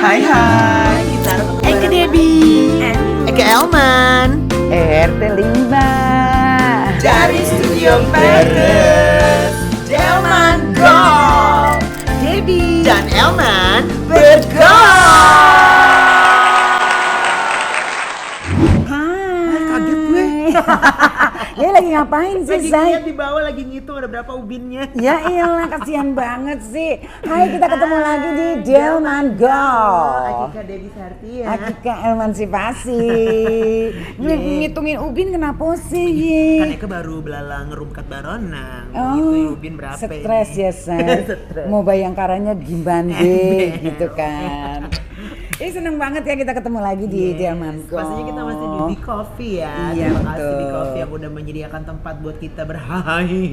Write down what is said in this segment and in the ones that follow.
Hai kita Eke Debi, Eke Elman RT Limba dari Studio Paris. Elman Go, Debi dan Elman bergo. Hai, Kaget gue. Ya lagi ngapain sih, Lagi Say? lihat di bawah lagi ngitung ada berapa ubinnya. Ya iyalah, kasihan banget sih. Hai, kita ketemu lagi di Delman Go. Akika Debi Sartia. Akika emansipasi. Ngitungin ubin kenapa sih? Kan Eka baru belalang ngerumkat baronang. Oh, Gitu, ubin berapa stres ini? ya, Say. Stres. Mau bayangkaranya gimana deh, gitu kan. Seneng banget ya kita ketemu lagi di Delman Go. Pastinya kita masih di Coffee ya. Iya, Terima kasih betul. di Coffee yang udah menyediakan tempat buat kita berhai.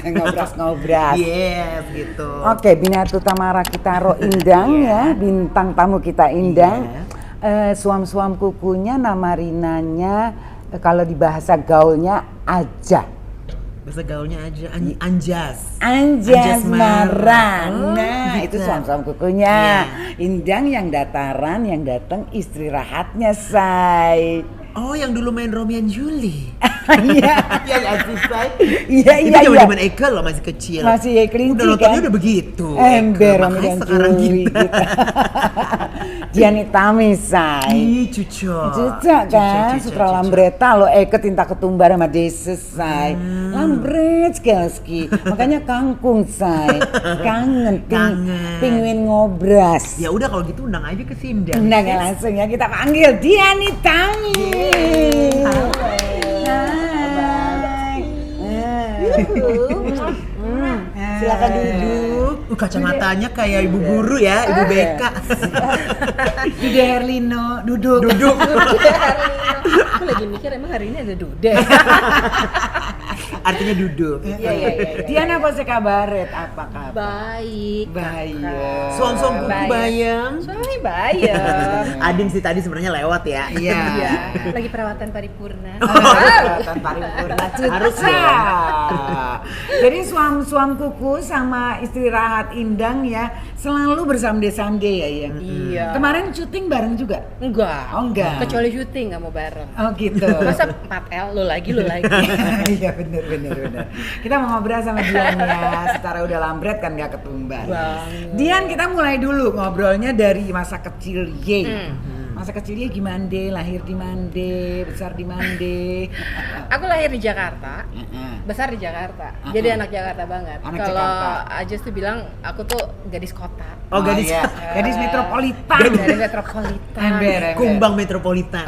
Ngobras-ngobras. Yes, gitu. Oke, Binatu Tamara Kitaro Indang ya, bintang tamu kita Indang. Suam-suam kukunya nama Rinanya kalau di bahasa gaulnya Aja. Bahasa gaulnya aja Anjas. Anjas Mara. Oh, Nah, gitu. itu suam-suam kukunya. Iya. Indang yang dataran, yang datang istirahatnya, Say. Oh, yang dulu main Romeo and Julie. Iya. Iya, asli say. Iya, Itu iya, zaman iya. zaman Eka loh, masih kecil. Masih kelinci Udah nontonnya kan? udah begitu. Ember, Eka, Romeo makanya dan sekarang Julie gitu. gitu. Diani Tami, Say. Ih, cucok. Cocok kan, sutra Lambretta lo Eke tinta ketumbar sama Deses, Say. Lambret sekali. Makanya kangkung, Say. Kangen, Kangen. penguin ngobras. Ya udah kalau gitu undang aja ke Sindang. Undang ya langsung ya, kita panggil Diani Tami. Halo. Hai. Silakan duduk. Kacamatanya kayak ibu guru ya, ibu BK. Dude Herlino, duduk. Duduk. Aku lagi mikir emang hari ini ada Dude. Artinya duduk. Iya. Diana apa sih kabaret? Apa kabar? Baik. Bayang. Suam-suam kuku bayang. Suami bayang. Adin sih tadi sebenarnya lewat ya. Iya. Iya. Lagi perawatan paripurna. Perawatan paripurna Harus Cutsa. Jadi suam-suam kuku sama istirahat Indang ya selalu bersande-sande ya. Iya. Kemarin syuting bareng juga? Enggak. Oh, enggak. Kecuali syuting nggak mau bareng. Oh gitu. Masa 4L lu lagi. Iya bener. Kita mau ngobrol sama Dian ya. Secara udah lambret kan gak ketumbar. Banget. Dian, kita mulai dulu ngobrolnya dari masa kecil Ye. Masa kecilnya gimana deh? Lahir di Mande, besar di Mande. Aku lahir di Jakarta. Heeh. Besar di Jakarta. Jadi anak Jakarta banget. Anak Kalau Jakarta. Ajus tuh bilang aku tuh gadis kota. Oh, gadis. iya. Gadis metropolitan. Dari metropolitan. Ember. Kumbang metropolitan.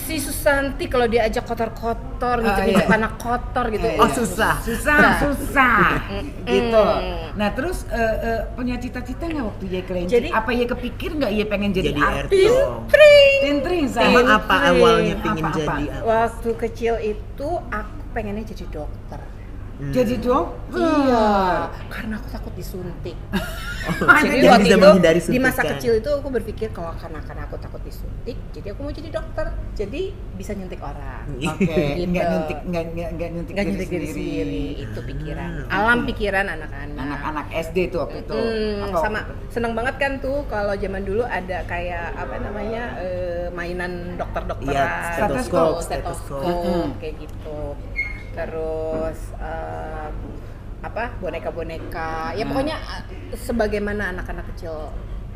Si Susanti kalau diajak kotor-kotor gitu, Oh, ngicip iya. anak kotor gitu. Oh, susah. Susah. Gitu. Nah terus punya cita-cita nggak waktu Ye kelinci? Jadi- apa Ye kepikir nggak Ye pengen jadi Jadi artis? RT dong. Tintring, Say. Emang apa awalnya pingin Apa-apa? jadi apa? Waktu kecil itu aku pengennya jadi dokter. Jadi dokter. Iya, karena aku takut disuntik. Jadi Jadi waktu bisa itu menghindari di masa suntikan. kecil itu aku berpikir kalau karena aku takut disuntik, jadi aku mau jadi dokter. Jadi bisa nyuntik orang. Oke, Gitu. nggak nyuntik Nggak nyuntik diri sendiri, itu pikiran. Alam pikiran anak-anak. Anak-anak SD tuh waktu itu. Apa Sama seneng banget kan tuh kalau zaman dulu ada kayak apa namanya mainan dokter-dokteran, Iya, stetoskop. stetoskop kayak gitu. Terus boneka-boneka. Ya pokoknya sebagaimana anak-anak kecil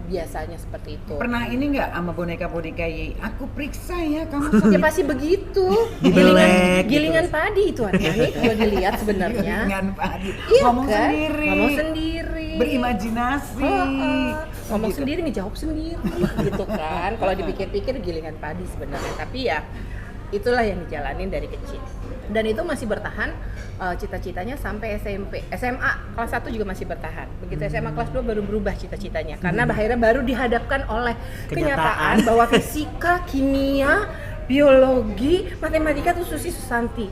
biasanya seperti itu. Pernah ini nggak sama boneka-boneka Ye? Aku periksa ya kamu. Ya pasti begitu. Dibelek, Gilingan padi itu nih kalau dilihat sebenarnya. Dengan padi. Iya Ngomong kan? sendiri. Ngomong sendiri. Berimajinasi. Ngomong Gitu. sendiri, ngejawab sendiri gitu kan. Kalau dipikir-pikir gilingan padi sebenarnya. Tapi ya itulah yang dijalanin dari kecil. Dan itu masih bertahan cita-citanya sampai SMP. SMA kelas 1 juga masih bertahan. Begitu SMA kelas 2 baru berubah cita-citanya. Karena akhirnya baru dihadapkan oleh kenyataan bahwa fisika, kimia, biologi, matematika tuh Susi Susanti.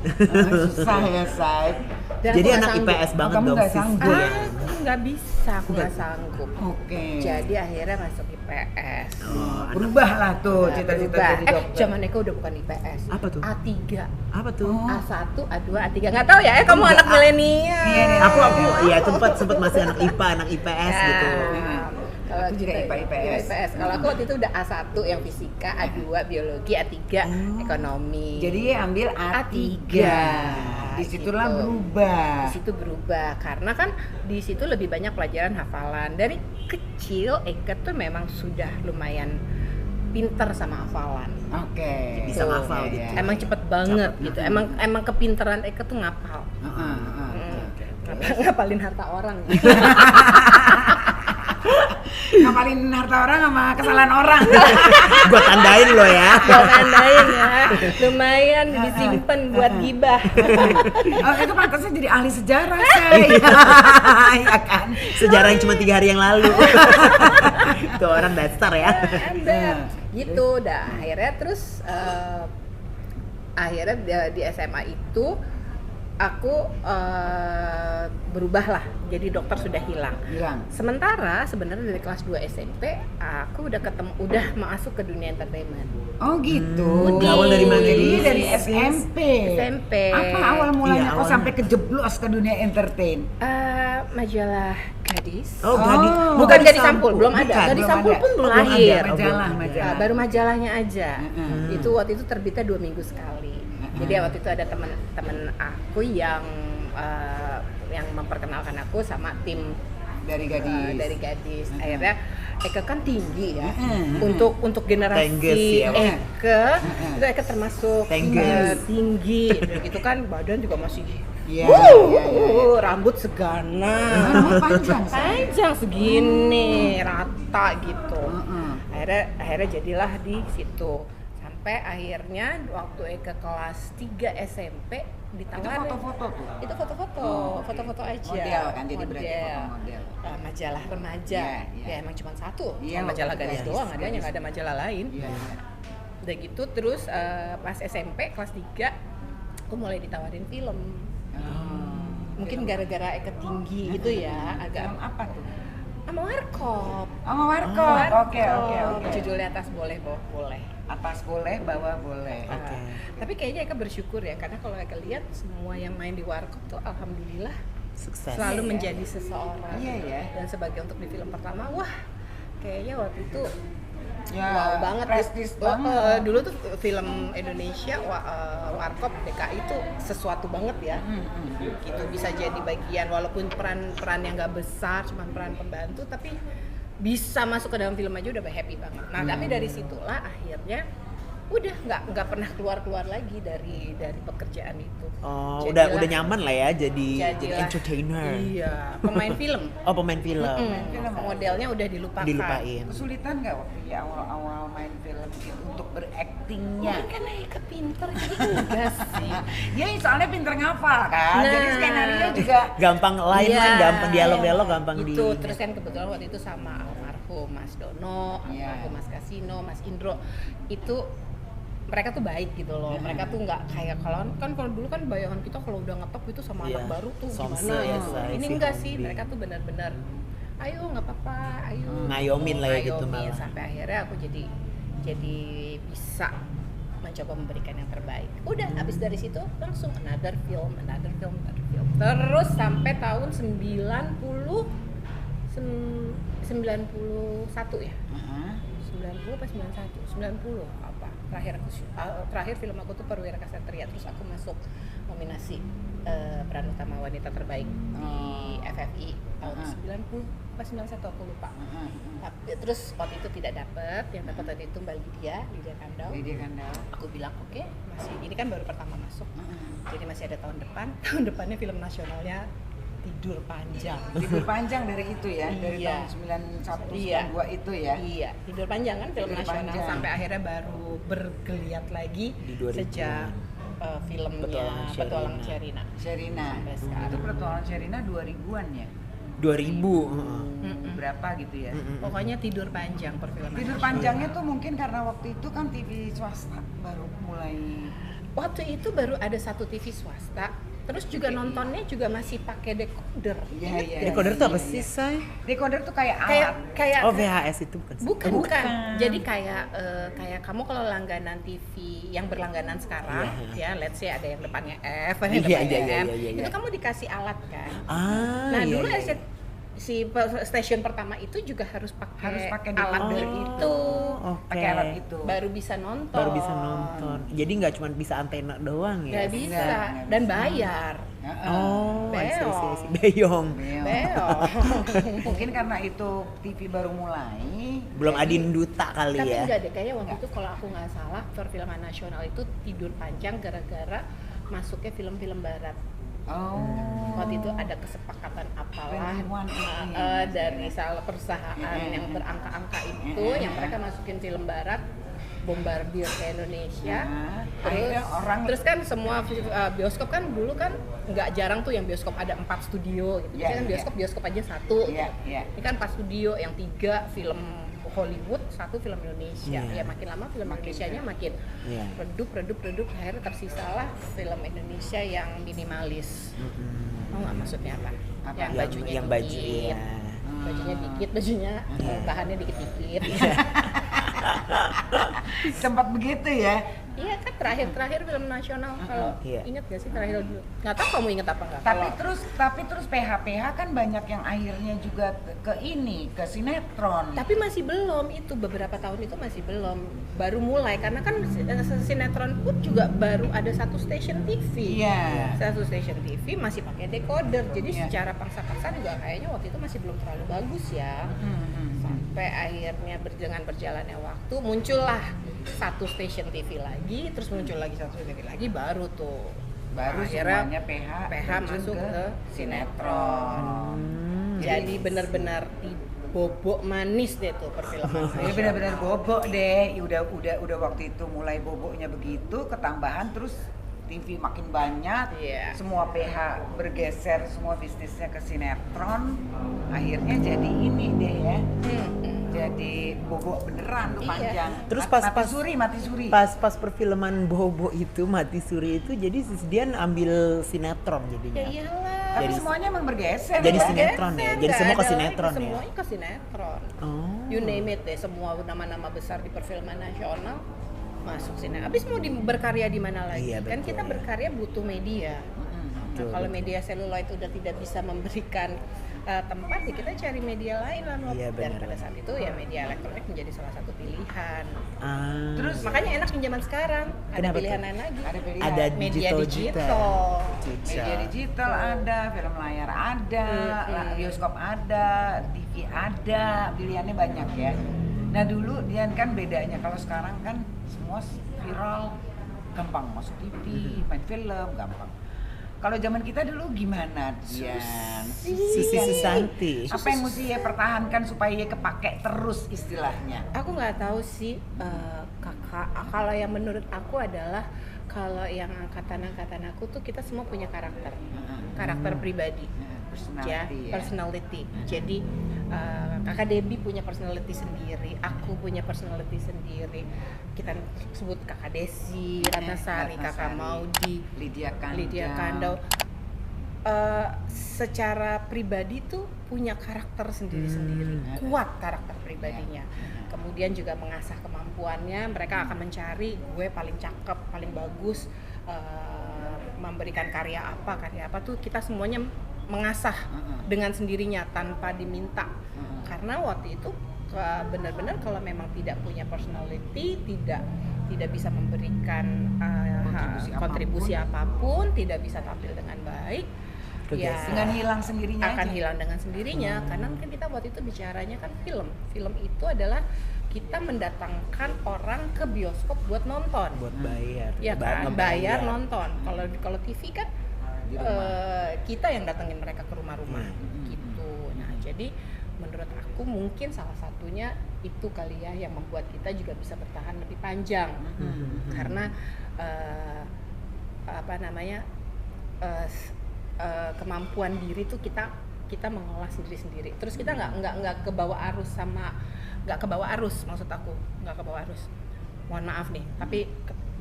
Susah ya, Say. Dan Jadi aku nggak anak sanggup. IPS banget Kamu dong nggak sis. sanggup? Aku nggak bisa, aku nggak sanggup. Oke. Jadi akhirnya masuk IPS. Berubah lah tuh Nah, cita-cita berubah. jadi dokter. Zaman Eka udah bukan IPS. Apa tuh? A3. Apa tuh? A1, A2, A3. Nggak tahu ya, kamu anak milenial. Iya, Aku ya sempat masih anak IPA, anak IPS gitu. Kalau Itu juga IPA IPS. IPS. Kalau aku waktu itu udah A1 yang fisika, A2 biologi, A3 ekonomi. Jadi ambil A3. Disitulah gitu. berubah. Di situ berubah karena kan di situ lebih banyak pelajaran hafalan. Dari kecil Eka tuh memang sudah lumayan pinter sama hafalan. Oke. Bisa ngafal gitu. Emang cepet banget gitu. Emang kepinteran Eka tuh ngapal. Ngapalin harta orang. Ngapalin harta orang sama kesalahan orang. Gua tandain lo ya. Gua tandain ya, lumayan disimpan buat gibah. Oh, itu pantasnya jadi ahli sejarah saya. Iya kan? Sejarah yang cuma 3 hari yang lalu. Tuh orang dasar ya. Gitu, dah akhirnya terus akhirnya di SMA itu aku berubah lah, jadi dokter sudah hilang. Sementara sebenarnya dari kelas 2 SMP aku udah masuk ke dunia entertainment. Oh gitu. Awal dari mana? Jadi dari SMP. Apa awal mulanya kok sampai kejeblos ke dunia entertain? Majalah Gadis. Oh, Gadis. Bukan Gadis Sampul, belum ada. Gadis Sampul pun belum lahir. Majalah. Baru majalahnya aja. Itu waktu itu terbitnya 2 minggu sekali. Jadi waktu itu ada teman aku yang memperkenalkan aku sama tim dari Gadis. Akhirnya Eka kan tinggi ya. Untuk generasi Tengges, ya, Eka, itu Eka termasuk tinggi. Dan gitu kan badan juga masih rambut segana. Rambut panjang segini, rata gitu. Akhirnya jadilah di situ. Sampai akhirnya waktu Eka kelas 3 SMP ditawarin. Itu foto-foto tuh? Itu foto-foto aja. Model kan, jadi berarti model. Majalah remaja. Ya emang cuma satu. Majalah Gadis doang, nggak ada majalah lain. Udah gitu terus pas SMP kelas 3 aku mulai ditawarin film. Mungkin gara-gara Eka tinggi gitu ya, agak apa tuh? Sama Warkop. Oke. Judulnya Atas Boleh Bawah Boleh. Atas boleh, bawah boleh. Tapi kayaknya Eka bersyukur ya, karena kalau Eka lihat semua yang main di Warkop tuh alhamdulillah Sukses. selalu menjadi seseorang. Iya. Dan sebagai untuk di film pertama, wah kayaknya waktu itu wow banget. Prestis banget. Dulu tuh film Indonesia Warkop DKI itu sesuatu banget ya. Gitu bisa jadi bagian walaupun peran yang nggak besar, cuma peran pembantu, tapi bisa masuk ke dalam film aja udah happy banget. Nah tapi dari situlah akhirnya udah nggak pernah keluar lagi dari pekerjaan itu. Oh, udah nyaman lah ya jadi entertainer. Iya, pemain film. Oh, pemain film. Modelnya udah Dilupain. Kesulitan nggak waktu di awal-awal main film gitu untuk beraktingnya? Karena Eka pinter jadi enggak sih. Dia soalnya pinter ngafal kan. Jadi skenario juga gampang gampang dialog gampang gitu. Terus kan kebetulan waktu itu sama almarhum Mas Dono, almarhum Mas Kasino, Mas Indro itu mereka tuh baik gitu loh. Mereka tuh nggak kayak kalau dulu kan bayangan kita kalau udah ngetop itu sama anak baru tuh gimana gitu. Ini enggak sih, mereka tuh benar-benar ayo nggak apa-apa, ayo ngayomin lah ya gitu malah. Sampai akhirnya aku jadi bisa mencoba memberikan yang terbaik. Udah habis dari situ langsung another film. Terus sampai tahun 91 ya. 90 pas 90 apa? Terakhir film aku tuh Perwira Ksatria, terus aku masuk nominasi peran utama wanita terbaik di FFI tahun 90 pas 91 aku lupa. Tapi terus waktu itu tidak dapat, yang dapat tadi itu Mbak Lydia Kandau. Aku bilang oke, masih ini kan baru pertama masuk. Jadi masih ada tahun depannya film nasionalnya Tidur Panjang dari itu ya, dari tahun 91 92 itu ya. Iya, Tidur Panjang kan film nasional sampai akhirnya baru bergeliat lagi sejak filmnya Petualangan Sherina. Itu Petualangan Sherina 2000-an ya? 2000 berapa gitu ya. Pokoknya Tidur Panjang perfilman. Tidur Panjangnya tuh mungkin karena waktu itu kan TV swasta baru mulai. Waktu itu baru ada satu TV swasta. Terus juga nontonnya juga masih pakai decoder. Iya. Decoder tuh apa sih, Say? Decoder tuh kayak alat. Kayak VHS itu bukan? Bukan. Jadi kayak kamu kalau langganan TV yang berlangganan sekarang, ya let's say ada yang depannya F, ada yang depannya M. Itu kamu dikasih alat kan. Dulu stasiun pertama itu juga harus pakai alat decoder itu. Oke. Pakai alat itu. Baru bisa nonton. Baru bisa nonton. Jadi nggak cuma bisa antena doang ya? Nggak bisa. Nggak Dan bisa. bayar. Oh, I see, Beong. see. Beyong. Beong. Mungkin karena itu TV baru mulai. Belum jadi- Adin Duta kali Tapi ya? enggak deh, kayaknya waktu itu kalau aku nggak salah perfilman nasional itu tidur panjang gara-gara masuknya film-film barat. Oh. Waktu itu ada kesepakatan apalah 21 ini. dari salah perusahaan yang berangka-angka itu yang mereka masukin film barat bombardir ke Indonesia. Nah, akhirnya orang Terus kan semua bioskop kan dulu kan nggak jarang tuh yang bioskop ada 4 studio gitu. Iya, Biasanya kan iya. bioskop aja 1. Iya, iya. Ini kan 4 studio, yang 3 film Hollywood, 1 film Indonesia. Iya. Ya makin lama film Makin, Indonesianya makin Iya. redup, akhirnya tersisalah film Indonesia yang minimalis. Mau nggak maksudnya apa? Apa? Yang bajunya yang baju dikit, ya. bajunya dikit, bajunya bahannya dikit-dikit. sempat begitu ya. Iya kan terakhir film nasional kalau Iya. ingat gak sih terakhir nggak tahu kamu inget apa nggak? Tapi terus PH kan banyak yang akhirnya juga ke sinetron. Tapi masih belum, itu beberapa tahun itu masih belum, baru mulai karena kan sinetron pun juga baru ada 1 stasiun TV. Iya. 1 stasiun TV masih pakai decoder, jadi Iya. secara paksa-paksa juga kayaknya waktu itu masih belum terlalu bagus ya. Sampai akhirnya dengan berjalannya waktu muncullah 1 stasiun TV lagi, terus muncul lagi 1 stasiun TV lagi, baru tuh Baru akhirnya semuanya PH terjun masuk ke ke sinetron. Hmm. Jadi benar-benar bobok manis deh tuh perfilman. Ini benar-benar bobok deh. Udah waktu itu mulai boboknya begitu, ketambahan terus TV makin banyak, Iya. semua PH bergeser, semua bisnisnya ke sinetron, akhirnya jadi ini deh ya, jadi bobok beneran tuh Iya. panjang. Terus mati suri. Pas perfilman Bobo itu, Mati Suri itu, jadi si Dian ambil sinetron Ya jadinya. iyalah. Tapi Jadi- semuanya emang bergeser. Jadi ya. sinetron ya? Jadi Nggak semua ke ada sinetron lagi, ya? Semuanya ke sinetron. Oh. You name it deh, semua nama-nama besar di perfilman nasional masuk sinetron. Abis mau berkarya di mana lagi? Iya, Kan betul, kita ya. berkarya butuh media. Nah, Betul, kalau betul. media seluloid udah tidak bisa memberikan tempat, ya kita cari media lain lah. Iya, Dan benar, pada saat itu ya media elektronik menjadi salah satu pilihan. Ah. Terus Makanya enak di zaman sekarang, ada Kenapa pilihan tuh? lain lagi. Ada pilihan. ada media digital. Media digital ada, film layar ada, bioskop ada, TV ada, pilihannya banyak ya. Nah dulu Dian kan bedanya, kalau sekarang kan semua viral, gampang masuk TV, main film, gampang. Kalau zaman kita dulu gimana Dian? Susi Susanti. Apa yang mesti ya pertahankan supaya ya kepake terus istilahnya? Aku nggak tahu sih kakak. Kalau yang menurut aku adalah kalau yang angkatan aku tuh kita semua punya karakter pribadi, personality. Jadi kakak Debbie punya personality sendiri, aku punya personality sendiri. Kita sebut kakak Desi, Ratnasari, kakak Maudi, Lydia Kandau. Secara pribadi tuh punya karakter sendiri-sendiri, kuat karakter pribadinya. Kemudian juga mengasah kemampuannya, mereka akan mencari gue paling cakep, paling bagus, memberikan karya apa tuh kita semuanya mengasah dengan sendirinya tanpa diminta. Karena waktu itu benar-benar kalau memang tidak punya personality, tidak bisa memberikan kontribusi apapun, tidak bisa tampil dengan baik, ya dengan hilang sendirinya akan aja. hilang dengan sendirinya. Karena mungkin kita waktu itu bicaranya kan film itu adalah kita mendatangkan orang ke bioskop buat nonton, Buat bayar. ya kan, Ngebayar. bayar nonton. Kalau TV kan kita yang datengin mereka ke rumah-rumah gitu. Nah jadi menurut aku mungkin salah satunya itu kali ya yang membuat kita juga bisa bertahan lebih panjang. Karena kemampuan diri tuh kita mengolah sendiri-sendiri. Terus kita nggak kebawa arus, maksud aku nggak kebawa arus. Mohon maaf nih, tapi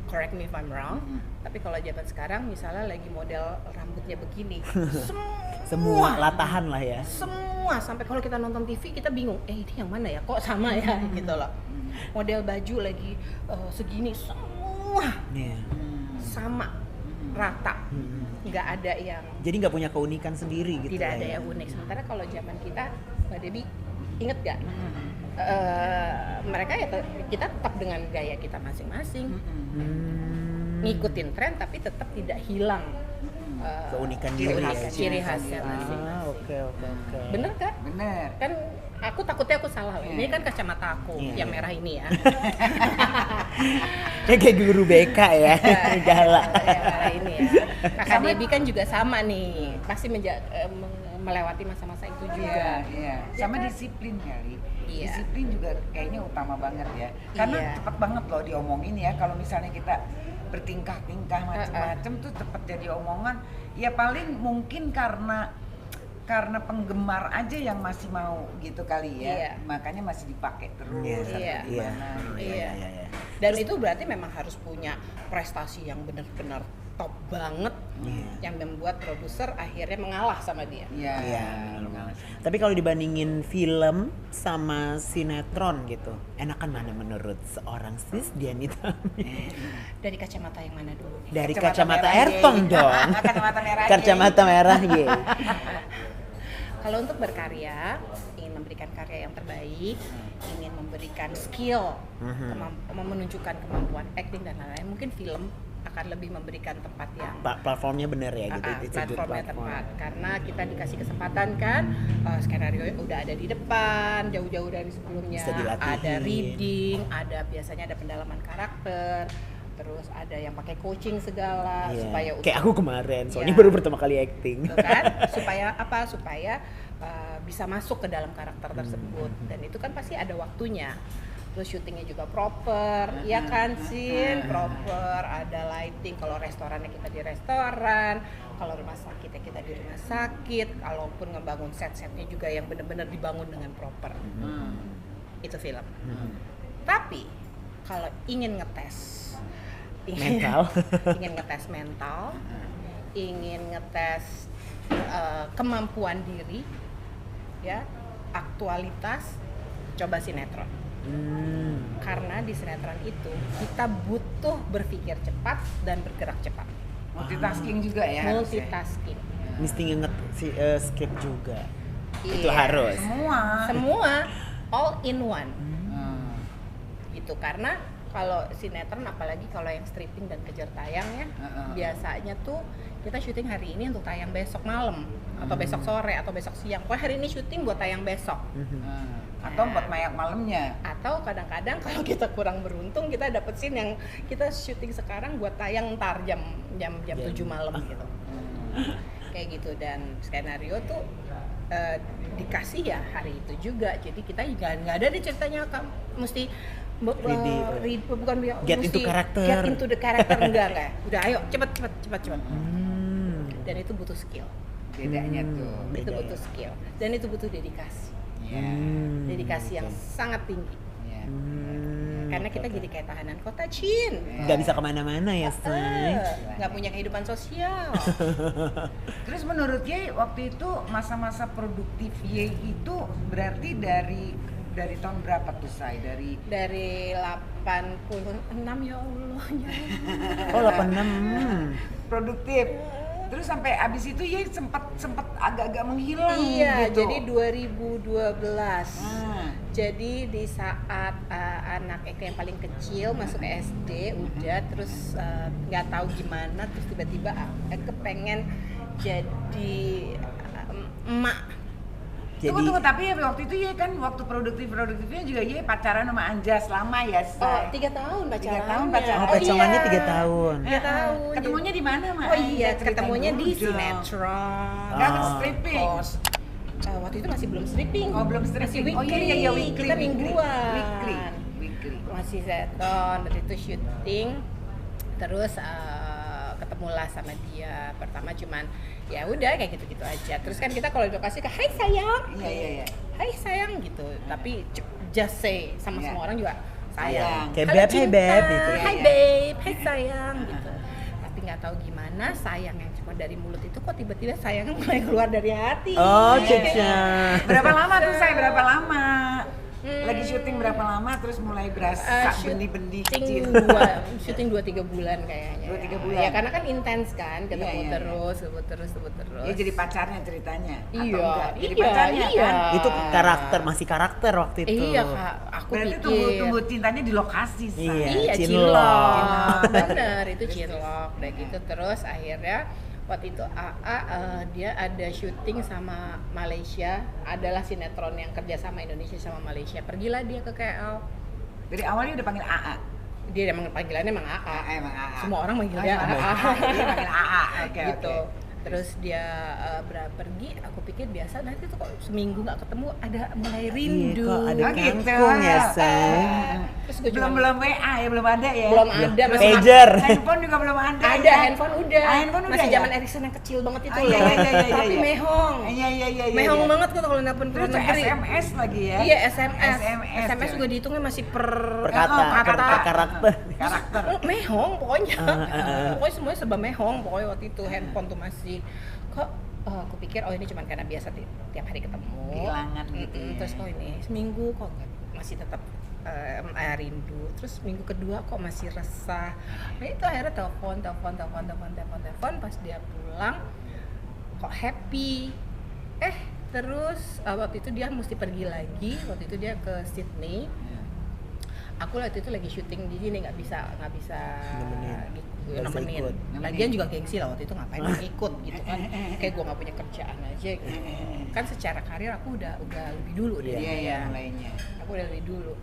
correct me if I'm wrong. Tapi kalau zaman sekarang misalnya lagi model rambutnya begini, Semua latahan lah ya. semua sampai kalau kita nonton TV kita bingung, ini yang mana ya, kok sama ya gitu loh. Model baju lagi segini, semua Iya. sama rata, nggak ada yang Jadi nggak punya keunikan sendiri gitu. tidak ya, ada ya? yang unik. Sementara kalau zaman kita, Mbak Debbie, inget gak? Mereka ya kita tetap dengan gaya kita masing-masing, ngikutin tren tapi tetap tidak hilang Keunikan diri ya. ciri khasnya masing-masing. Oke. Bener kan? Bener. Kan aku takutnya aku salah loh. Ini kan kacamata aku Iya, yang iya. merah ini ya. Kayak guru BK ya, galak. Yang merah ini ya. Kakak Debbie kan juga sama nih, pasti melewati masa-masa itu juga. Iya. Sama disiplin kali. Iya. Disiplin juga kayaknya utama banget ya. Karena Iya. cepet banget loh diomongin ya. Kalau misalnya kita bertingkah-tingkah macam-macam tuh cepet jadi omongan. Ya paling mungkin karena penggemar aja yang masih mau gitu kali ya. Iya. Makanya masih dipakai terus. Iya, sampai iya. gimana gitu. Iya. Dan itu berarti memang harus punya prestasi yang benar-benar top banget, yang membuat produser akhirnya mengalah sama dia. Iya. Iya. Tapi kalau dibandingin film sama sinetron gitu, enakan mana menurut seorang Sis Dianita? Dari kacamata yang mana dulu nih? Dari Kacamata kacamata merah, Airtong ye. dong. Kacamata merah, ye. Kacamata merah ye. Kalau untuk berkarya, ingin memberikan karya yang terbaik, ingin memberikan skill, menunjukkan kemampuan acting dan lain-lain, mungkin film akan lebih memberikan tempat yang Platformnya bener ya gitu. It's a good platformnya platform. tepat, karena kita dikasih kesempatan kan, skenario udah ada di depan jauh-jauh dari sebelumnya, Bisa dilatihin. ada reading, ada biasanya ada pendalaman karakter, terus ada yang pakai coaching segala Iya. supaya Kayak aku kemarin, soalnya Iya. baru pertama kali acting. Tuh kan, supaya bisa masuk ke dalam karakter tersebut, dan itu kan pasti ada waktunya. Terus syutingnya juga proper, ya kan Sin? Proper, ada lighting. Kalau restorannya kita di restoran, kalau rumah sakitnya kita di rumah sakit, kalaupun ngebangun set-setnya juga yang benar-benar dibangun dengan proper. Itu film. Tapi kalau ingin ngetes Mental. ingin ngetes mental, ingin ngetes kemampuan diri, ya, aktualitas, coba sinetron. Karena di sinetron itu kita butuh berpikir cepat dan bergerak cepat. Multitasking juga ya. harusnya. Multitasking. Mesti nginget script juga. Itu Iya. harus. Semua all in one. Hmm. Gitu, karena kalau sinetron, apalagi kalau yang stripping dan kejar tayang ya, biasanya tuh kita syuting hari ini untuk tayang besok malam atau besok sore atau besok siang. Pokoknya hari ini syuting buat tayang besok. Atau buat malamnya. Atau kadang-kadang kalau kita kurang beruntung, kita dapet scene yang kita syuting sekarang buat tayang ntar jam 7 malam gitu. Kayak gitu, dan skenario tuh dikasih ya hari itu juga. Jadi kita nggak ada deh ceritanya mesti bukan Get mesti into character. Get into the character, enggak. Udah ayo cepet. Dan itu butuh skill. Bedanya tuh. Itu Beda butuh ya. skill. Dan itu butuh dedikasi. Iya. Dedikasi yang sangat tinggi. Iya. Karena kita jadi kayak tahanan kota, Cin. Nggak bisa kemana-mana ya, Say. Nggak punya kehidupan sosial. Terus menurut Ye waktu itu masa-masa produktif Ye itu berarti dari tahun berapa tuh Say? Dari Dari 86 ya Allah. Oh, 86. produktif. Terus sampai abis itu Ye sempat agak-agak menghilang Iya, gitu. jadi 2012. Hmm. Jadi di saat anak Eka yang paling kecil masuk ke SD udah, terus nggak tahu gimana, terus tiba-tiba Eka pengen jadi emak. Tunggu, tapi ya waktu itu Ye kan waktu produktifnya juga Ye pacaran sama Anjas lama ya Say? Oh, 3 tahun pacaran. 3 tahun pacaran. Oh, pacarannya 3 tahun. 3 tahun. Ketemunya di mana, Mak? Oh iya, Ceritain ketemunya dulu di dong. sinetron. Nggak Oh. stripping. Waktu itu masih belum stripping. Oh, belum Masih stripping. weekly. Oh iya, weekly. Kita mingguan. Weekly. Masih sinetron, dari itu syuting. Terus ketemulah sama dia. Pertama cuman ya udah kayak gitu-gitu aja. Terus kan kita kalau di lokasi ke hai sayang. Iya. Hai sayang gitu. Tapi just say sama Iya. semua orang juga Sayang. sayang. Kayak Halo, beb, hey cinta. beb gitu. Hai Iya. babe, hai sayang gitu. Tapi nggak tahu gimana sayang yang cuma dari mulut itu kok tiba-tiba sayangnya mulai keluar dari hati. Oh, Iya. Cica. Berapa lama tuh Say? Berapa lama? Lagi syuting berapa lama terus mulai berasa benih-benih kecil? Syuting 2-3 bulan kayaknya. 2-3 bulan. Ya karena kan intens kan, ketemu Iya. terus, sebut terus. Ya jadi pacarnya ceritanya? Atau Iya, enggak? Jadi iya, pacarnya iya. kan? Itu masih karakter waktu itu. Iya Kak, aku Berarti pikir. tunggu cintanya di lokasi, Say. Iya, Cinlok. cinlok. Bener, itu cinlok. Udah gitu terus akhirnya waktu itu dia ada syuting sama Malaysia, adalah sinetron yang kerja sama Indonesia sama Malaysia. Pergilah dia ke KL. Dari awalnya udah panggil AA? Dia emang panggilannya emang AA. Emang AA. Semua orang manggil dia Dia panggil AA, oke. gitu. Terus dia pergi, aku pikir biasa, nanti tuh kok seminggu nggak ketemu ada mulai rindu. Iya, kok ada Oh, gitu. kangkung ya, Say. Terus gue Belum WA ya, belum ada ya? belum ada, masih Pager. Handphone juga belum ada ada ya? handphone udah. Handphone udah Masih ya? zaman Ericsson yang kecil banget itu Ah, loh. iya, Tapi iya. mehong. Iya. Mehong banget kok kalau nelpon ke Terus luar negeri. SMS lagi ya? Iya, SMS. SMS SMS juga dihitungnya masih per Perkata, per karakter. Karakter. Mehong pokoknya. Pokoknya semuanya serba mehong pokoknya waktu itu handphone tuh masih kok aku pikir ini cuma karena biasa tiap hari ketemu. Kehilangan gitu ya. Terus kok ini seminggu kok masih tetap rindu. Terus minggu kedua kok masih resah. Nah itu akhirnya telepon pas dia pulang kok happy. Terus waktu itu dia mesti pergi lagi. Waktu itu dia ke Sydney. Aku waktu itu lagi syuting di sini nggak bisa nemenin. Lagian juga gengsi lah waktu itu ngapain ikut gitu kan. Kayak gue nggak punya kerjaan aja gitu. Kan secara karir aku udah lebih dulu deh. Iya, mulainya. Aku udah lebih dulu.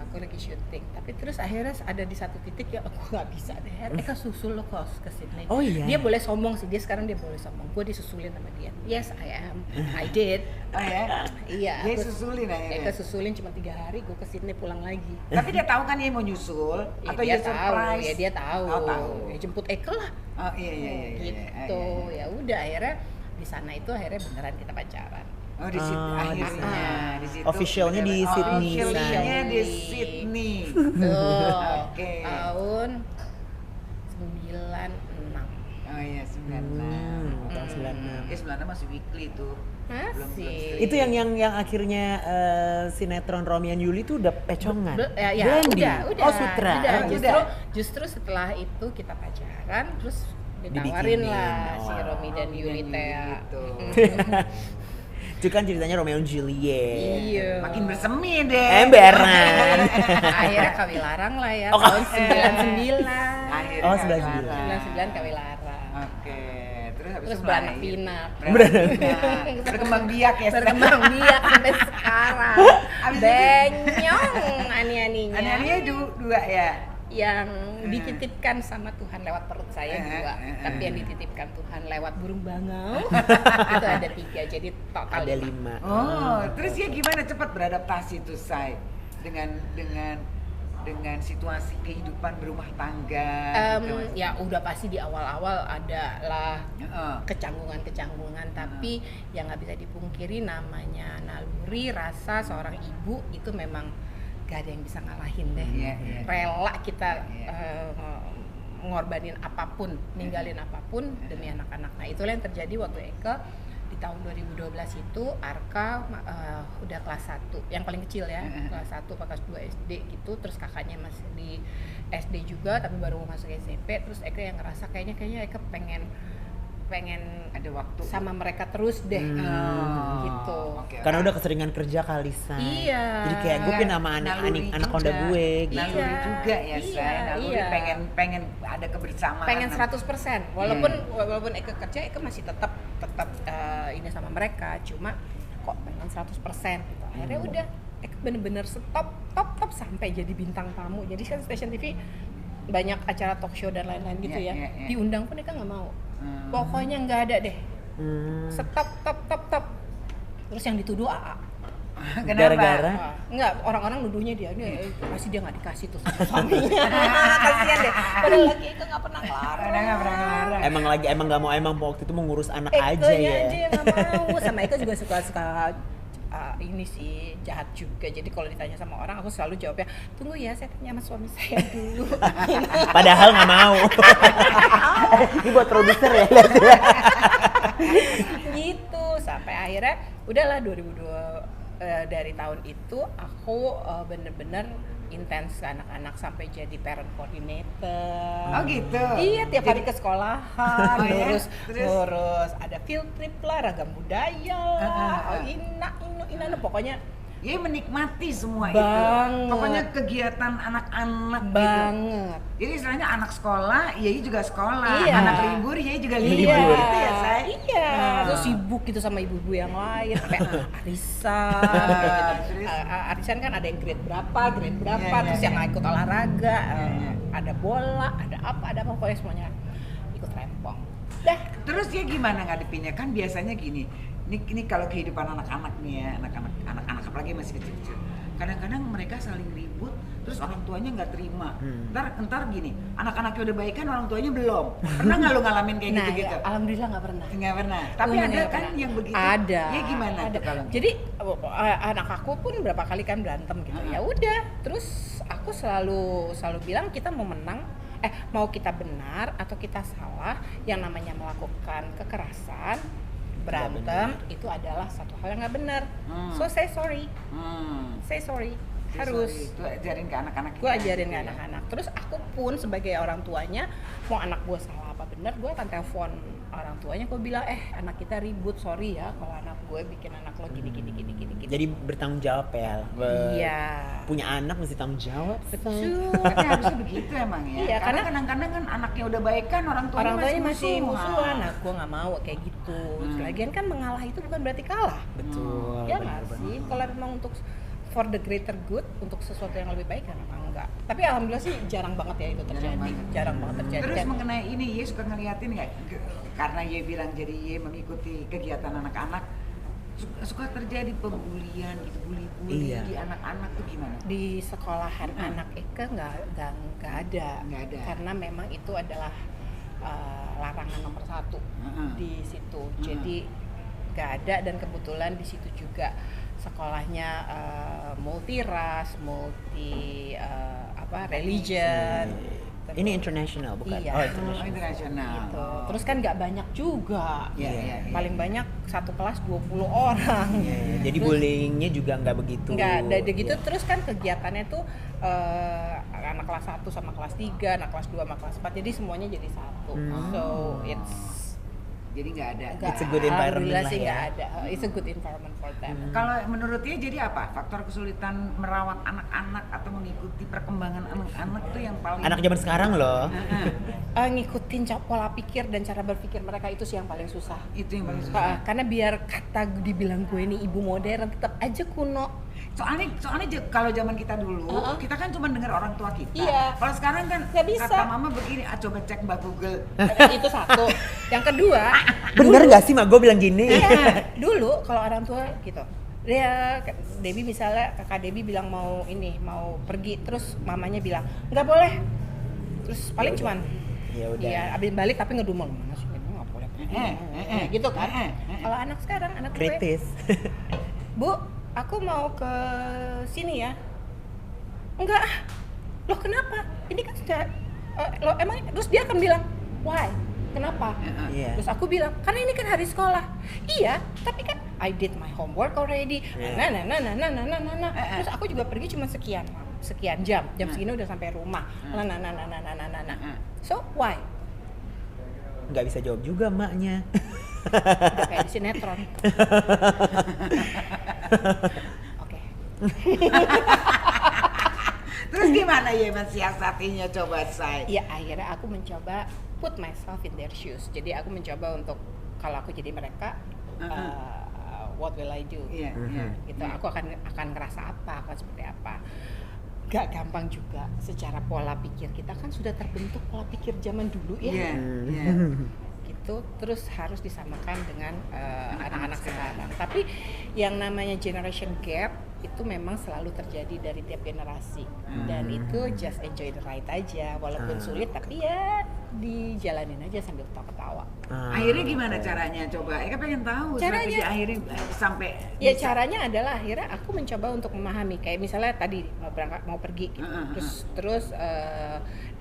Aku lagi syuting, tapi terus akhirnya ada di satu titik ya aku nggak bisa deh. Eka susul lo kos ke Sydney. Oh iya. Dia boleh sombong sih, sekarang dia boleh sombong. Gue disusulin sama dia. Yes, I did. Oh ya? Iya. Dia aku- susulin akhirnya? Eka susulin cuma 3 hari, gue ke Sydney pulang lagi. Tapi dia tahu kan dia mau nyusul? Ya, Atau dia dia tahu, surprise? ya dia tahu. Oh, tahu. Ya jemput Eka lah. Oh iya. Gitu. Ya udah akhirnya di sana itu akhirnya beneran kita pacaran. Oh di situ akhirnya di situ. Officialnya di Sydney, Officialnya Say. di Sydney. Tuh. Oke. Tahun 96. Oh iya 96. Tahun 96. Ya 96 masih weekly tuh. Masih. Itu yang akhirnya sinetron Romeo and Julie itu udah pecongan. Ya, Brandy. udah. Oh, Sutra. Udah. Oh, Justru setelah itu kita pacaran, terus Dibikinin. ditawarin lah si Oh. Romi dan Yuli Tea. Gitu. Itu kan ceritanya Romeo and Juliet. Iya. Makin bersemi deh. Emberan. Akhirnya Kawilarang lah ya, Oh, tahun 99. Akhirnya Oh, 99. 99 Kawilarang. Oke. Terus habis Terus itu beranak mulai- pinak. Beranak pinak. Berkembang biak ya. Berkembang biak sampai sekarang. Abis itu- Benyong ani-aninya. Anak-anaknya dua ya. Yang dititipkan sama Tuhan lewat perut saya 2, tapi yang dititipkan Tuhan lewat burung bangau itu ada 3, jadi total Ada 5. 5. Oh, terus ya gimana cepat beradaptasi tuh Say dengan situasi kehidupan berumah tangga gitu, Mas? Ya udah pasti di awal-awal ada lah Heeh. kecanggungan, tapi yang nggak bisa dipungkiri namanya naluri rasa seorang ibu itu memang gak ada yang bisa ngalahin deh. Iya, iya. Rela kita Iya. ngorbanin apapun, ninggalin apapun demi anak-anak. Nah itulah yang terjadi waktu Eka di tahun 2012 itu. Arka udah kelas 1, yang paling kecil ya, kelas 1 atau kelas 2 SD gitu. Terus kakaknya masih di SD juga tapi baru mau masuk SMP. Terus Eka yang ngerasa kayaknya Eka pengen Ada waktu sama mereka terus deh. Gitu. Oke. Karena udah keseringan kerja kali, Say. Iya. Jadi kayak gue pengen sama Naluri anaconda juga. gue gitu. Naluri Iya, juga ya iya, Say. Naluri iya. pengen ada kebersamaan. Pengen 100%. Walaupun Eka kerja, Eka masih tetap ini sama mereka, cuma kok pengen 100% gitu. Akhirnya udah Eka bener-bener stop sampai jadi bintang tamu. Jadi kan stasiun TV banyak acara talk show dan lain-lain gitu Iya, ya. iya, iya. Diundang pun Eka nggak mau. Pokoknya nggak ada deh. Stop. Terus yang dituduh AA. Kenapa? Gara-gara? Enggak, orang-orang nuduhnya dia pasti dia nggak dikasih tuh sama suaminya. Kasihan deh. Padahal lagi Eka nggak pernah ngelarang. Nggak pernah ngelarang. Emang nggak mau, emang waktu itu mau ngurus anak Eka aja ya. aja yang nggak mau. Sama Eka juga suka ini sih jahat juga. Jadi kalau ditanya sama orang, aku selalu jawabnya, tunggu ya, saya tanya sama suami saya dulu. Padahal nggak mau. Ini buat produser ya. Lihat ya. Gitu sampai akhirnya udahlah dari tahun itu aku bener-bener intens ke anak-anak sampai jadi parent coordinator. Oh gitu. Iya, tiap hari ke sekolahan, Oh, ya? ngurus ada field trip lah, ragam budaya, ina, pokoknya Ya menikmati semua Banget. itu. Pokoknya kegiatan anak-anak banget. gitu. Jadi istilahnya anak sekolah, Yai juga sekolah. Iya. Anak libur, Yai juga libur. Iya, Gitu ya, Say? iya. Nah. Terus sibuk gitu sama ibu-ibu yang lain, sampai arisan, kayak gitu. Terus? Arisan kan ada yang grade berapa, Iya, terus iya, yang iya. ikut olahraga, Iya. ada bola, ada apa, pokoknya semuanya ikut rempong. Dah. Terus dia gimana ngadepinnya? Kan biasanya gini, ini kalau kehidupan anak-anak nih ya, anak-anak apalagi masih kecil-kecil. Kadang-kadang mereka saling ribut, terus orang tuanya nggak terima. Ntar gini, anak-anaknya udah baikan, orang tuanya belum. Pernah nggak lu ngalamin kayak Nah, gitu-gitu? ya, alhamdulillah nggak pernah. Nggak pernah. Tapi Untungnya ada nggak kan pernah. yang begitu. Ada. Ya gimana ada. tuh kalau? Jadi anak aku pun berapa kali kan berantem gitu. Ya udah, terus aku selalu bilang kita mau menang, mau kita benar atau kita salah. Yang namanya melakukan kekerasan, berantem itu adalah satu hal yang nggak benar. So say sorry, say sorry. Harus. Itu ajarin ke anak-anak. Gue kita ajarin gitu ke ya. anak-anak. Terus aku pun sebagai orang tuanya, mau anak gue salah apa benar, gue akan telepon orang tuanya, gue bilang anak kita ribut, sorry ya kalau anak gue bikin anak lo gini. Jadi bertanggung jawab ya. Iya. Punya anak mesti tanggung jawab. Betul. Tapi harusnya begitu emang ya. Iya, karena kadang-kadang kan anaknya udah baikan, orang tuanya masih musuhan. Nah, Nah, gue nggak mau kayak gitu. Lagian kan mengalah itu bukan berarti kalah. Betul. Ya nggak sih? Kalau memang untuk for the greater good, untuk sesuatu yang lebih baik kan memang enggak. Tapi alhamdulillah sih jarang banget ya itu terjadi. Jarang banget terjadi. Terus Dan- mengenai ini, Ye suka ngeliatin nggak? Karena Ye bilang jadi Ye mengikuti kegiatan anak-anak, suka terjadi pembulian gitu, bully Iya. di anak-anak tuh gimana? di sekolahan anak Eka nggak ada. Nggak ada. Karena memang itu adalah larangan nomor 1 Heeh. di situ. Jadi nggak ada, dan kebetulan di situ juga sekolahnya multi ras, religion. Ini international bukan? Iya. Oh, Oh, international. internasional. Gitu. Terus kan nggak banyak juga. Iya, iya, iya. Paling banyak satu kelas 20 orang. Iya, iya. Jadi Terus- bullyingnya juga nggak begitu. Nggak ada gitu. Iya. Terus kan kegiatannya tuh anak kelas 1 sama kelas 3, anak kelas 2 sama kelas 4, jadi semuanya jadi satu. So Jadi nggak ada. It's a good environment alhamdulillah lah sih ya. nggak ada. It's a good environment for them. Kalau menurut dia jadi apa? Faktor kesulitan merawat anak-anak atau mengikuti perkembangan anak-anak tuh yang paling Anak zaman sekarang loh. Ngikutin pola pikir dan cara berpikir mereka itu sih yang paling susah. itu yang paling susah. Karena biar kata dibilang gue ini ibu modern, tetap aja kuno. Soalnya kalau zaman kita dulu, kita kan cuma dengar orang tua kita. Iya. Kalau sekarang kan Nggak bisa. kata mama begini, coba cek Mbak Google. Itu satu. Yang kedua, Bener nggak sih mak gue bilang gini? iya, dulu kalau orang tua gitu, dia Debbie misalnya, kakak Debbie bilang mau pergi, terus mamanya bilang nggak boleh, terus paling cuman Ya udah. iya, abis balik tapi ngedumel, mana sih nggak boleh pergi, gitu kan. Kalau anak sekarang, anak gue, Kritis. Bu, aku mau ke sini ya. Enggak, loh kenapa? Ini kan sudah, loh emang, terus dia akan bilang, why? Kenapa? Iya. Terus aku bilang, karena ini kan hari sekolah. Iya, tapi kan I did my homework already. Yeah. Nah. Terus aku juga pergi cuma sekian jam. Jam segini udah sampai rumah. Nah. So why? Nggak bisa jawab juga maknya. Udah kayak di sinetron. Oke. Terus gimana ya mensiasatinya coba Say? Ya akhirnya aku mencoba put myself in their shoes. Jadi aku mencoba untuk kalau aku jadi mereka, what will I do? Iya, iya. Gitu. Aku akan ngerasa apa, akan seperti apa. Gak gampang juga. Secara pola pikir kita kan sudah terbentuk pola pikir zaman dulu ya. Iya, iya. Gitu. Terus harus disamakan dengan anak-anak sekarang. Tapi yang namanya generation gap itu memang selalu terjadi dari tiap generasi. Dan itu just enjoy the ride aja. Walaupun sulit tapi ya dijalanin aja sambil ketawa-ketawa. Akhirnya gimana caranya coba? Eka pengen tahu strategi akhirnya sampai Ya caranya adalah akhirnya aku mencoba untuk memahami, kayak misalnya tadi mau pergi gitu. Terus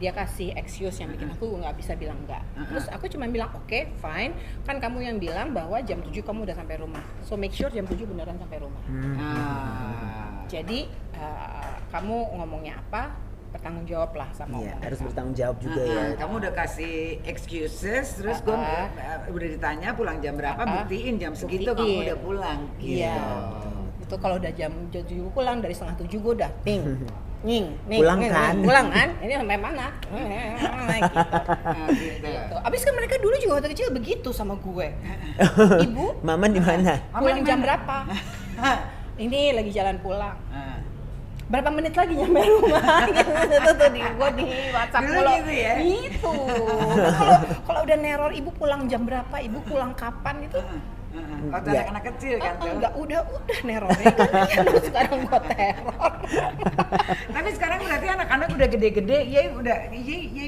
dia kasih excuse yang bikin aku nggak bisa bilang enggak. Terus aku cuma bilang oke, fine, kan kamu yang bilang bahwa jam 7 kamu udah sampai rumah, so make sure jam 7 beneran sampai rumah. Jadi kamu ngomongnya apa, bertanggung jawab lah sama Iya, omongan harus kamu. bertanggung jawab juga ya. Kamu udah kasih excuses, terus gue udah ditanya pulang jam berapa, buktiin jam segitu kamu udah pulang. Iya. Itu kalau udah jam 7 pulang, dari setengah 7 gue udah nying, Pulang kan? ini sampai mana? Gitu. Abis kan mereka dulu juga waktu kecil begitu sama gue. Ibu, Mama di mana? pulang jam berapa? Ini lagi jalan pulang. Berapa menit lagi nyampe rumah? Gitu tuh di gue di WhatsApp dulu kalau gitu ya? gitu. Kalau udah neror ibu pulang jam berapa? Ibu pulang kapan itu? Waktu anak-anak kecil kan tuh. Enggak, udah nerornya kan sekarang gue teror. Tapi sekarang berarti anak-anak udah gede-gede, ya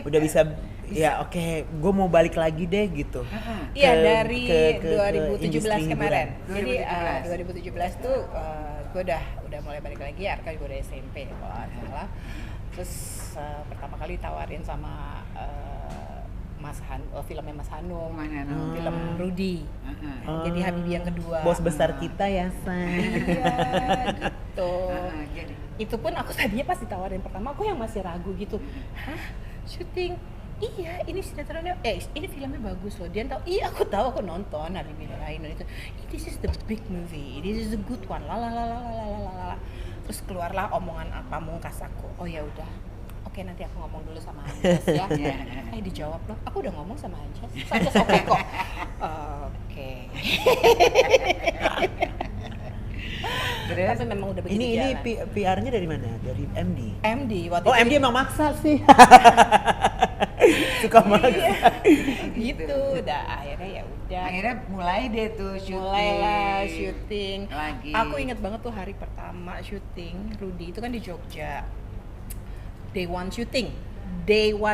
Udah bisa ya oke, gue mau balik lagi deh gitu. Iya, dari ke 2017 industri kemarin. hiburan. Jadi 2017 tuh gue udah mulai balik lagi. Arka juga udah SMP kalau nggak salah. Terus pertama kali tawarin sama filmnya Mas Hanung, film Rudy. Jadi Habibie yang kedua. Bos besar kita ya, Say. Iya, gitu. Itu pun aku tadinya pas ditawarin pertama aku yang masih ragu gitu. Hah? Syuting? Iya, ini sinetronnya, ini filmnya bagus loh. Dia tahu, iya aku tahu, aku nonton Habibie Ainun itu. This is the big movie, this is the good one. Lalalala. Terus keluarlah omongan pamungkas aku. Oh ya udah. Oke, nanti aku ngomong dulu sama Anjas ya. Dijawab loh. Aku udah ngomong sama Anjas. Anjas oke kok. Oke. Tapi memang udah begitu Ini jalan. PR-nya dari mana? Dari MD. MD waktu Oh, itu. MD emang maksa sih. Suka maksa. Gitu. Udah akhirnya ya udah. Akhirnya mulai deh tuh syuting. Mulailah syuting. Lagi. Aku ingat banget tuh hari pertama syuting Rudy itu kan di Jogja. Day one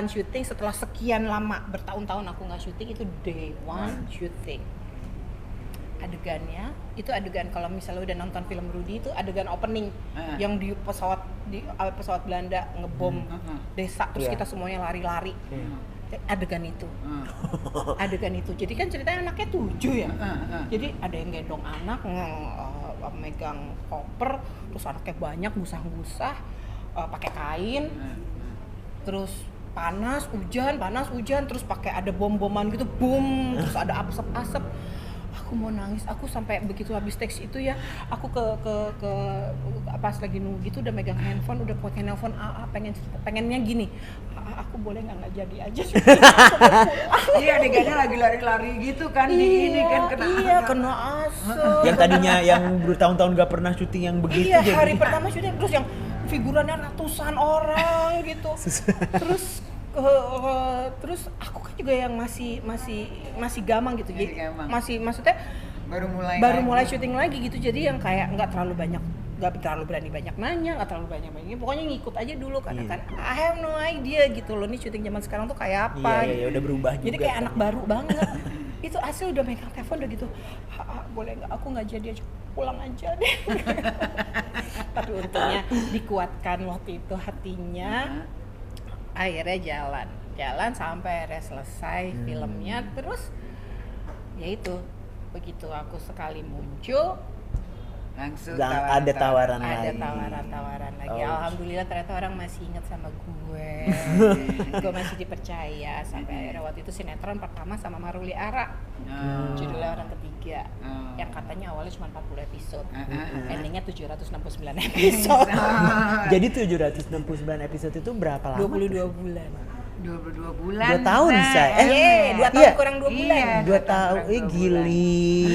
syuting setelah sekian lama, bertahun-tahun aku nggak syuting, itu day one syuting. Adegannya itu adegan kalau misalnya udah nonton film Rudy itu adegan opening yang di pesawat Belanda ngebom desa terus kita semuanya lari-lari. Adegan itu jadi kan ceritanya anaknya 7 ya. Jadi ada yang gendong anak, megang koper, terus anaknya banyak gusah-gusah, pakai kain, terus panas hujan, terus pakai ada bom-boman gitu, boom, terus ada asap-asap. Aku mau nangis, aku sampai begitu habis teks itu ya, aku ke pas lagi nunggu gitu udah megang handphone, udah pakai handphone, pengennya gini, aku boleh nggak jadi aja. Iya, adegannya lagi lari-lari gitu kan, di ini kan kena asap. Yang tadinya yang bertahun-tahun gak pernah syuting yang begitu Iya, jadi. hari pertama syuting terus yang figurannya ratusan orang gitu. Terus aku kan juga yang masih gamang gitu. Jadi maksudnya baru mulai syuting lagi gitu. Jadi yang kayak nggak terlalu berani banyak nanya, nggak terlalu banyak pokoknya ngikut aja dulu karena kan I have no idea gitu loh, nih syuting zaman sekarang tuh kayak apa. Iya, udah berubah juga. Jadi kayak anak baru banget. Itu asli udah megang telepon udah gitu, boleh nggak aku nggak jadi aja, pulang aja deh. Tapi untungnya dikuatkan waktu itu hatinya, akhirnya jalan sampai akhirnya selesai filmnya. Terus ya itu, begitu aku sekali muncul langsung ada tawaran ada lagi. tawaran lagi. Alhamdulillah ternyata orang masih ingat sama gue. Gue masih dipercaya sampai akhirnya waktu itu sinetron pertama sama Maruli Ara, judulnya Orang Ketiga, yang katanya awalnya cuma 40 episode, endingnya 769 episode. Jadi 769 episode itu berapa lama? 22 bulan. 22 bulan. 2 tahun, Say. 2 tahun kurang 2 bulan. 2 tahun, gili.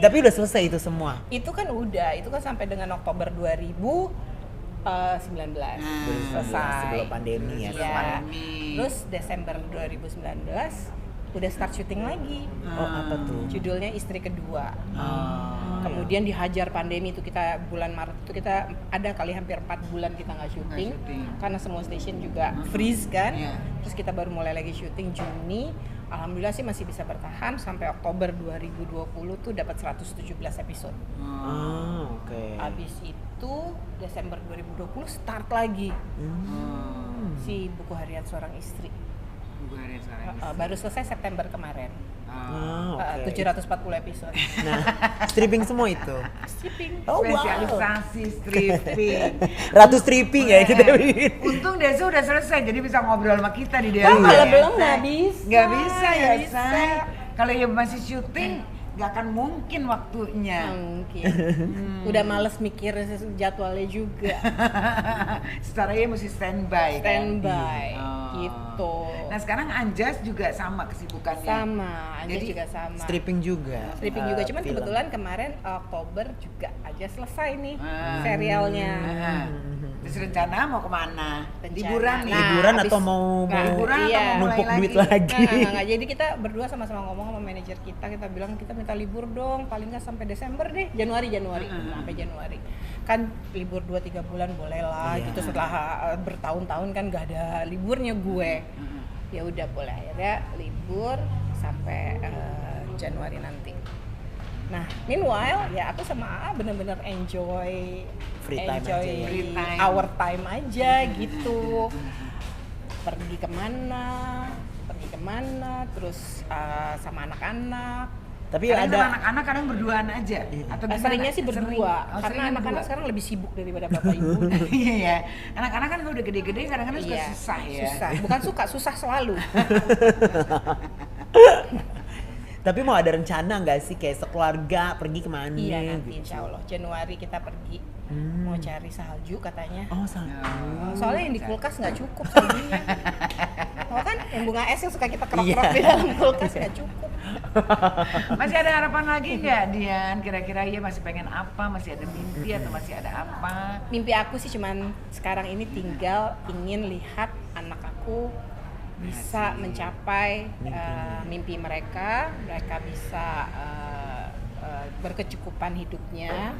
Tapi udah selesai itu semua? Itu kan sampai dengan Oktober 2019 selesai. Sebelum pandemi ya. Iya. Terus Desember 2019 udah start syuting lagi. Oh, apa tuh? Judulnya Istri Kedua. Kemudian dihajar pandemi itu, kita bulan Maret itu kita ada kali hampir 4 bulan kita nggak syuting karena semua station juga freeze kan. Terus kita baru mulai lagi syuting Juni. Alhamdulillah sih masih bisa bertahan sampai Oktober 2020 tuh dapat 117 episode. Oke. Habis itu Desember 2020 start lagi si Buku Harian Seorang Istri. Baru selesai September kemarin. 740 episode. Nah, stripping semua itu. Stripping. Oh, wow. Spesialisasi stripping. Ratu stripping ya kita. Untung Desa udah selesai jadi bisa ngobrol sama kita di Kalau Dewa. belum nggak bisa. Nggak bisa ya, Nggak bisa. Say. Kalau ya masih syuting nggak akan mungkin waktunya. Mungkin. Udah males mikir jadwalnya juga. Setaranya mesti standby. Standby Oh. gitu. Nah sekarang Anjas juga sama kesibukannya. Sama, Anjas Jadi, juga sama. Stripping juga. Stripping juga, cuman Film. kebetulan kemarin Oktober juga aja selesai nih Ah. serialnya. Terus rencana mau kemana? Rencana. Liburan nih. Nah, Liburan abis- atau mau liburan atau iya. mau mulai numpuk duit lagi? lagi? Nggak. Jadi kita berdua sama-sama ngomong sama manajer kita bilang kita minta libur dong, paling nggak sampai Desember deh, Januari, sampai Januari. Kan libur 2-3 bulan boleh lah, Iya. gitu setelah bertahun-tahun kan nggak ada liburnya gue. Ya udah boleh, akhirnya libur sampai Januari nanti. Nah, meanwhile ya aku sama AA bener-bener enjoy Free time aja ya. Free time. our time aja gitu. Pergi kemana, terus sama anak-anak. Tapi Kadang ada sama anak-anak kadang berduaan aja. Atau gimana? Seringnya sih berdua, Sering. Oh, karena seringnya anak-anak berdua. sekarang lebih sibuk daripada bapak ibu. Iya ya. Anak-anak kan udah gede-gede kadang-kadang suka Iya, susah ya. Susah, bukan suka, susah selalu. tapi mau ada rencana nggak sih kayak sekeluarga pergi kemana? Iya nanti gitu? insya Allah Januari kita pergi mau cari salju katanya. Oh, sama. Soalnya yang di kulkas nggak cukup saljunya. Oh kan yang bunga es yang suka kita kerok-kerok Iya. di dalam kulkas nggak cukup. Masih ada harapan lagi nggak Dian? Kira-kira ya masih pengen apa? Masih ada mimpi atau masih ada apa? Mimpi aku sih cuman sekarang ini tinggal ingin lihat anak aku bisa mencapai mimpi mereka bisa berkecukupan hidupnya,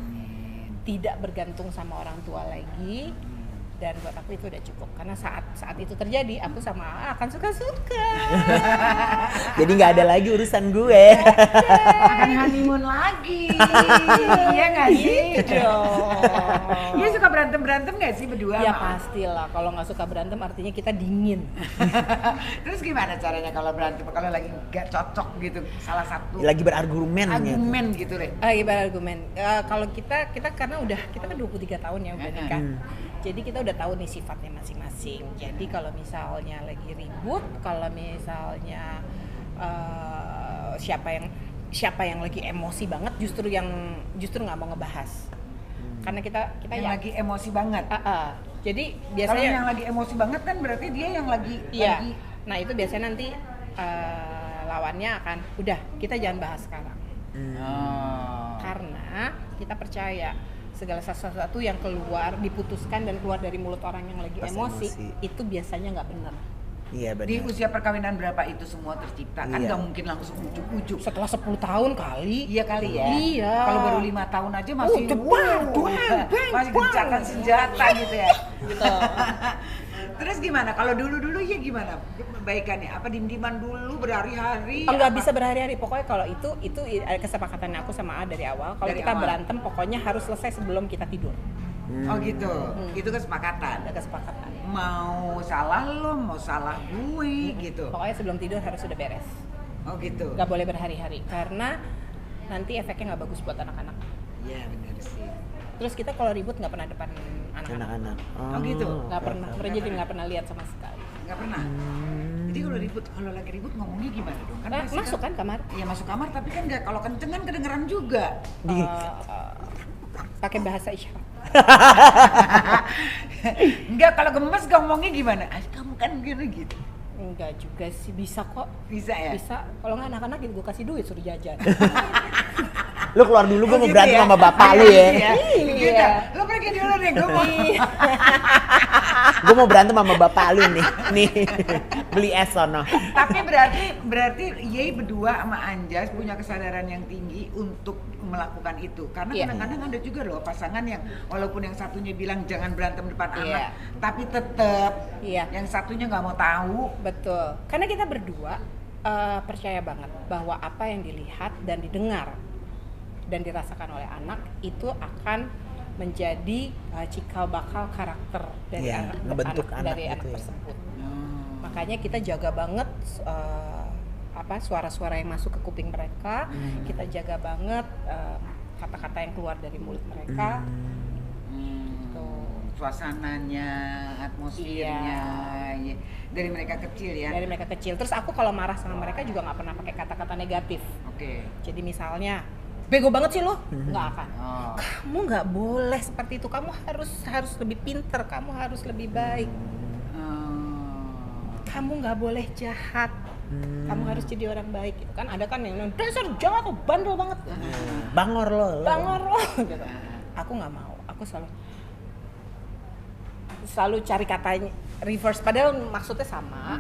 tidak bergantung sama orang tua lagi, dan buat aku itu udah cukup karena saat itu terjadi aku sama AA akan suka-suka. Jadi nggak ada lagi urusan gue. Akan honeymoon lagi. Iya nggak sih? Iya suka berantem nggak sih berdua? Ya sama? pastilah, kalau nggak suka berantem artinya kita dingin. Terus gimana caranya kalau berantem? Kalau lagi nggak cocok gitu salah satu Lagi berargumen gitu. argumen gitu deh. Gimana argumen? Kalau kita karena kita kan 23 tahun ya udah nikah. Jadi kita udah tahu nih sifatnya masing-masing. Jadi kalau misalnya lagi ribut, kalau misalnya siapa yang lagi emosi banget justru nggak mau ngebahas. Karena kita Yang ya lagi emosi banget. Jadi Kalau biasanya yang lagi emosi banget kan berarti dia yang lagi iya. lagi Nah, itu biasanya nanti lawannya akan udah kita jangan bahas sekarang. Karena kita percaya segala sesuatu yang diputuskan dan keluar dari mulut orang yang lagi Pas emosi emosi. itu biasanya nggak benar. Iya di benar. usia perkawinan berapa itu semua tercipta? Kan Iya. nggak mungkin langsung ujuk-ujuk. Setelah 10 tahun kali. Iya kali ya. Iya. Kalau baru 5 tahun aja masih bang, masih gencatan senjata gitu ya. Gitu. Terus gimana? Kalau dulu ya gimana? Kebaikannya apa diem-dieman dulu berhari-hari? Nggak apa? bisa berhari-hari, pokoknya kalau itu ada kesepakatan aku sama A dari awal. Kalau Dari kita awal. berantem pokoknya harus selesai sebelum kita tidur. Oh gitu. Itu kesepakatan. Ada kesepakatan. Mau salah lo, mau salah gue gitu. Pokoknya sebelum tidur harus sudah beres. Oh gitu. Nggak boleh berhari-hari karena nanti efeknya nggak bagus buat anak-anak. Iya benar sih. Terus kita kalau ribut nggak pernah depan anak-anak. Anak-anak. Oh, gitu? Nggak pernah. Jadi nggak pernah lihat sama sekali. Nggak pernah. Jadi kalau lagi ribut ngomongnya gimana dong? Kan pasti Masuk kan kamar? Iya masuk kamar tapi kan nggak kalau kenceng kan kedengeran juga. Pakai bahasa isyarat. Enggak kalau gemes ngomongnya gimana? Ah, kamu kan gini gitu. Enggak juga sih, bisa kok. Bisa ya? Bisa. Kalau nggak anak-anak gitu gue kasih duit suruh jajan. Lu keluar dulu, gue Oh, mau gitu berantem ya? sama bapak Oh, lu iya, ya. Gitu. Iya. Lu pergi dulu deh, gue mau. Gue mau berantem sama bapak lu nih. Beli es sono. Tapi berarti Yei berdua sama Anjas punya kesadaran yang tinggi untuk melakukan itu. Karena Iya. kadang-kadang ada juga loh pasangan yang walaupun yang satunya bilang jangan berantem depan Iya. anak, tapi tetap Iya. yang satunya nggak mau tahu. Betul. Karena kita berdua percaya banget bahwa apa yang dilihat dan didengar dan dirasakan oleh anak itu akan menjadi cikal bakal karakter dari Iya, ngebentuk anak itu ya. tersebut. Makanya kita jaga banget suara-suara yang masuk ke kuping mereka, kita jaga banget kata-kata yang keluar dari mulut mereka. Gitu. Suasananya, atmosfernya, ya. Dari mereka kecil ya. Dari mereka kecil. Terus aku kalau marah sama mereka juga nggak pernah pakai kata-kata negatif. Oke. Jadi misalnya, bego banget sih lo, nggak akan. Oh. Kamu nggak boleh seperti itu. Kamu harus lebih pinter. Kamu harus lebih baik. Kamu nggak boleh jahat. Kamu harus jadi orang baik. Gitu kan ada kan yang dasar jahat, bandel banget. Bangor lo. Bangor lo. Gitu. Aku nggak mau. Aku selalu cari katanya reverse, padahal maksudnya sama,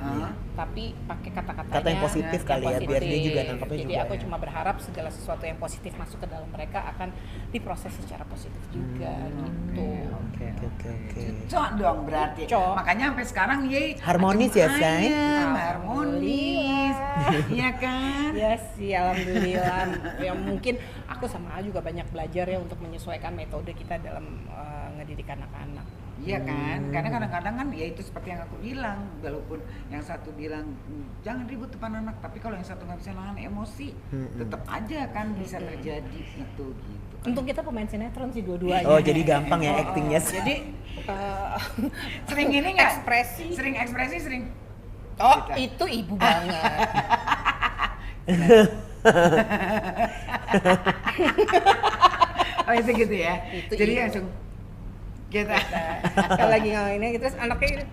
tapi pakai kata-katanya Kata yang positif kali ya, biar dia juga nangkapnya Jadi juga aku ya. cuma berharap segala sesuatu yang positif masuk ke dalam mereka akan diproses secara positif juga gitu. Oke. Cocok dong berarti. Cocok. Makanya sampai sekarang Yei Harmonis ya, Say? Harmonis. Iya kan? Ya sih, alhamdulillah. Ya mungkin aku sama A juga banyak belajar ya untuk menyesuaikan metode kita dalam ngedidik anak-anak. Iya kan? Karena kadang-kadang kan ya itu seperti yang aku bilang, walaupun yang satu bilang jangan ribut depan anak, tapi kalau yang satu nggak bisa nahan emosi, tetap aja kan bisa terjadi itu gitu. Untung kita pemain sinetron sih dua-duanya. Oh, jadi gampang ya actingnya. Jadi Eh, sering ini nggak? ekspresi. Sering ekspresi, sering. Oh, Kita. itu ibu banget. Oh itu gitu ya. Itu Jadi iya. langsung kita. Kalau lagi ngalahinnya terus anaknya gitu.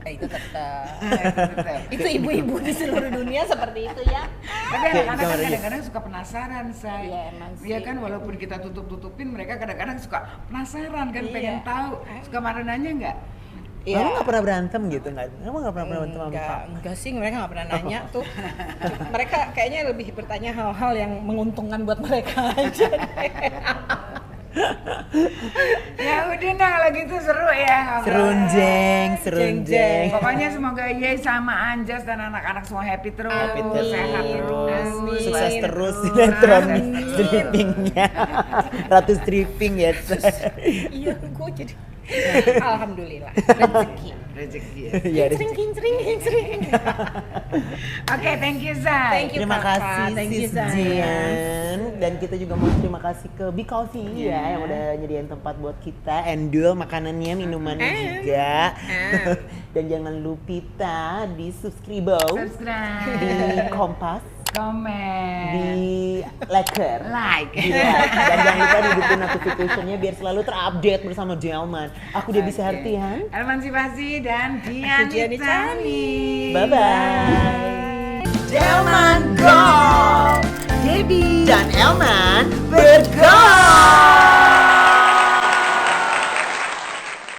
Itu tetap. Itu ibu-ibu di seluruh dunia seperti itu ya. Tapi Oke, anak-anak kan gambarnya. kadang-kadang suka penasaran, Say. Iya, emang sih. Iya kan, walaupun kita tutup-tutupin, mereka kadang-kadang suka penasaran kan, Iya. pengen tahu. Suka marah nanya nggak? Iya. Kamu nggak pernah berantem gitu nggak? Kamu nggak pernah berantem sama Pak? Enggak sih, mereka nggak pernah nanya tuh. Mereka kayaknya lebih bertanya hal-hal yang menguntungkan buat mereka aja. Ya udah nah, kalau gitu seru ya ngobrol. Serunjeng. Pokoknya semoga Yei sama Anjas dan anak-anak semua happy terus, Happy terus. sehat terus, Amin. Sukses terus Amin. sinetron Amin. strippingnya. Ratu stripping ya. Iya, gue jadi alhamdulillah rezeki. rezeki ya. Ya, Kincring. Oke, thank you Zai. Thank you, terima Kakak. kasih Thank you, Sis Zai. Jian. Dan kita juga mau terima kasih ke Big Coffee ya yang udah nyediain tempat buat kita, endul makanannya, minumannya juga. Dan jangan lupa di subscribe Subscribe, di Kompas, komen, di Laker. like. Iya. Dan jangan lupa hidupin notification-nya biar selalu terupdate bersama Delman. Aku Debbie Oke. Sehartian. Emansipasi dan Dian Dian Icani. Bye-bye. Delman Go! Debbie dan Elman bergol.